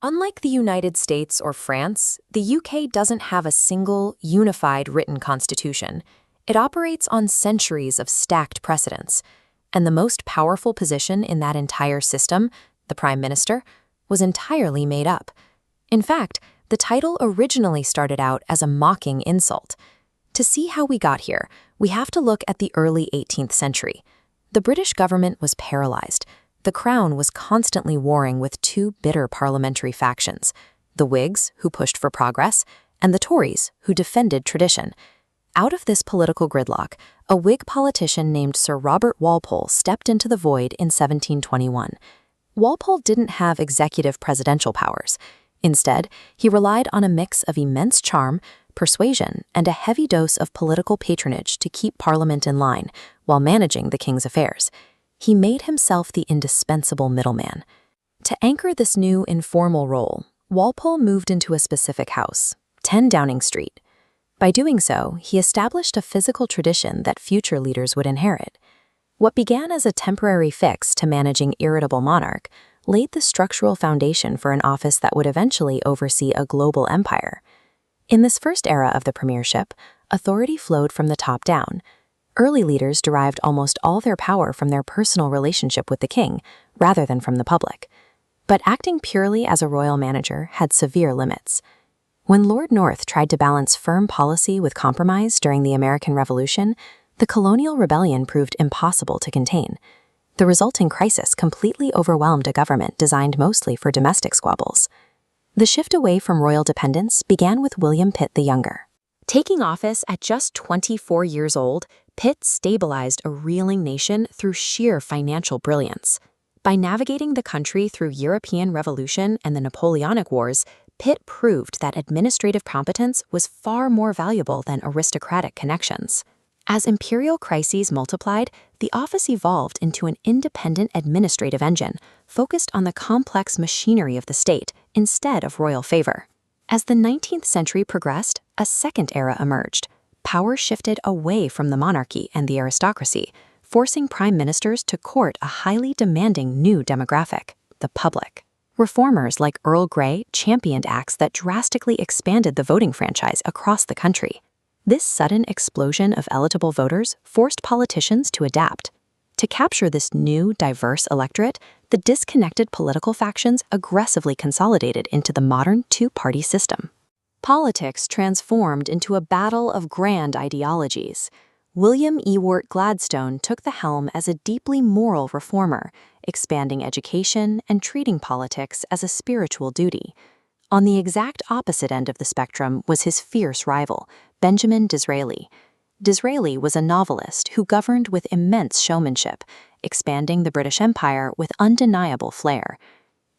Unlike the United States or France, the UK doesn't have a single, unified written constitution. It operates on centuries of stacked precedents, and the most powerful position in that entire system, the Prime Minister, was entirely made up. In fact, the title originally started out as a mocking insult. To see how we got here, we have to look at the early 18th century. The British government was paralyzed. The Crown was constantly warring with two bitter parliamentary factions, the Whigs, who pushed for progress, and the Tories, who defended tradition. Out of this political gridlock, a Whig politician named Sir Robert Walpole stepped into the void in 1721. Walpole didn't have executive presidential powers. Instead, he relied on a mix of immense charm, persuasion, and a heavy dose of political patronage to keep Parliament in line while managing the king's affairs. He made himself the indispensable middleman. To anchor this new informal role, Walpole moved into a specific house, 10 Downing Street. By doing so, he established a physical tradition that future leaders would inherit. What began as a temporary fix to managing irritable monarch laid the structural foundation for an office that would eventually oversee a global empire. In this first era of the premiership, authority flowed from the top down. Early leaders derived almost all their power from their personal relationship with the king, rather than from the public. But acting purely as a royal manager had severe limits. When Lord North tried to balance firm policy with compromise during the American Revolution, the colonial rebellion proved impossible to contain. The resulting crisis completely overwhelmed a government designed mostly for domestic squabbles. The shift away from royal dependence began with William Pitt the Younger. Taking office at just 24 years old, Pitt stabilized a reeling nation through sheer financial brilliance. By navigating the country through European Revolution and the Napoleonic Wars, Pitt proved that administrative competence was far more valuable than aristocratic connections. As imperial crises multiplied, the office evolved into an independent administrative engine, focused on the complex machinery of the state instead of royal favor. As the 19th century progressed, a second era emerged. Power shifted away from the monarchy and the aristocracy, forcing prime ministers to court a highly demanding new demographic, the public. Reformers like Earl Grey championed acts that drastically expanded the voting franchise across the country. This sudden explosion of eligible voters forced politicians to adapt. To capture this new, diverse electorate, the disconnected political factions aggressively consolidated into the modern two-party system. Politics transformed into a battle of grand ideologies. William Ewart Gladstone took the helm as a deeply moral reformer, expanding education and treating politics as a spiritual duty. On the exact opposite end of the spectrum was his fierce rival, Benjamin Disraeli. Disraeli was a novelist who governed with immense showmanship, expanding the British Empire with undeniable flair.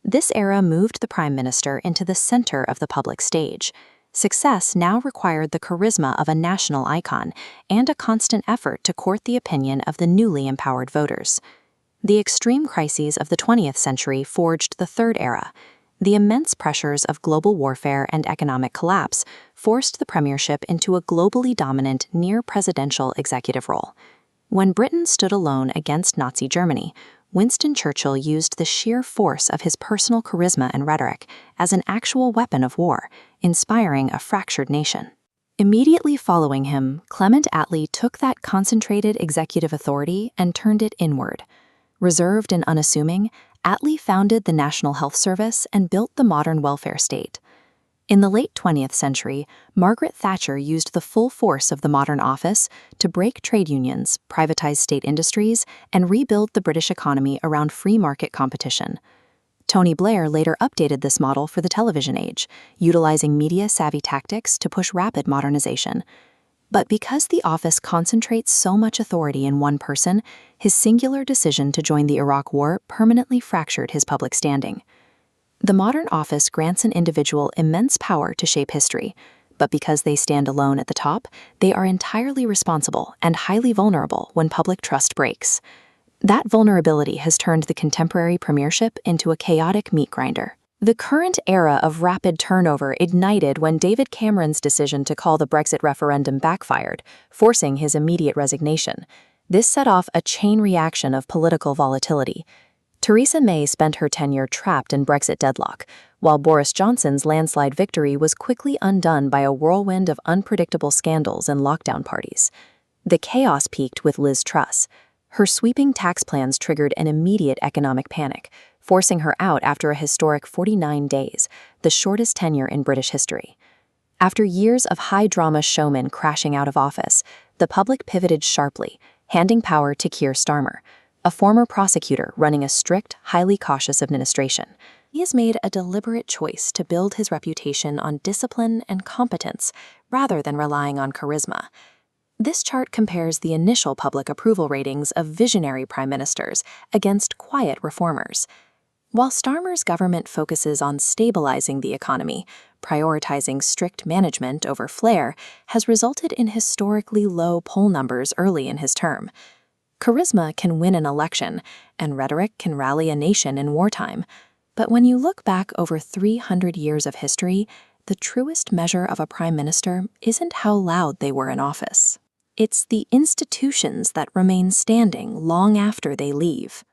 This era moved the Prime Minister into the center of the public stage. Success now required the charisma of a national icon and a constant effort to court the opinion of the newly empowered voters. The extreme crises of the 20th century forged the third era. The immense pressures of global warfare and economic collapse forced the premiership into a globally dominant near-presidential executive role. When Britain stood alone against Nazi Germany, Winston Churchill used the sheer force of his personal charisma and rhetoric as an actual weapon of war, inspiring a fractured nation. Immediately following him, Clement Attlee took that concentrated executive authority and turned it inward. Reserved and unassuming, Attlee founded the National Health Service and built the modern welfare state. In the late 20th century, Margaret Thatcher used the full force of the modern office to break trade unions, privatize state industries, and rebuild the British economy around free market competition. Tony Blair later updated this model for the television age, utilizing media-savvy tactics to push rapid modernization. But because the office concentrates so much authority in one person, his singular decision to join the Iraq War permanently fractured his public standing. The modern office grants an individual immense power to shape history, but because they stand alone at the top, they are entirely responsible and highly vulnerable when public trust breaks. That vulnerability has turned the contemporary premiership into a chaotic meat grinder. The current era of rapid turnover ignited when David Cameron's decision to call the Brexit referendum backfired, forcing his immediate resignation. This set off a chain reaction of political volatility. Theresa May spent her tenure trapped in Brexit deadlock, while Boris Johnson's landslide victory was quickly undone by a whirlwind of unpredictable scandals and lockdown parties. The chaos peaked with Liz Truss. Her sweeping tax plans triggered an immediate economic panic, forcing her out after a historic 49 days, the shortest tenure in British history. After years of high-drama showmen crashing out of office, the public pivoted sharply, handing power to Keir Starmer, a former prosecutor running a strict, highly cautious administration. He has made a deliberate choice to build his reputation on discipline and competence rather than relying on charisma. This chart compares the initial public approval ratings of visionary prime ministers against quiet reformers. While Starmer's government focuses on stabilizing the economy, prioritizing strict management over flair has resulted in historically low poll numbers early in his term. Charisma can win an election, and rhetoric can rally a nation in wartime. But when you look back over 300 years of history, the truest measure of a prime minister isn't how loud they were in office. It's the institutions that remain standing long after they leave.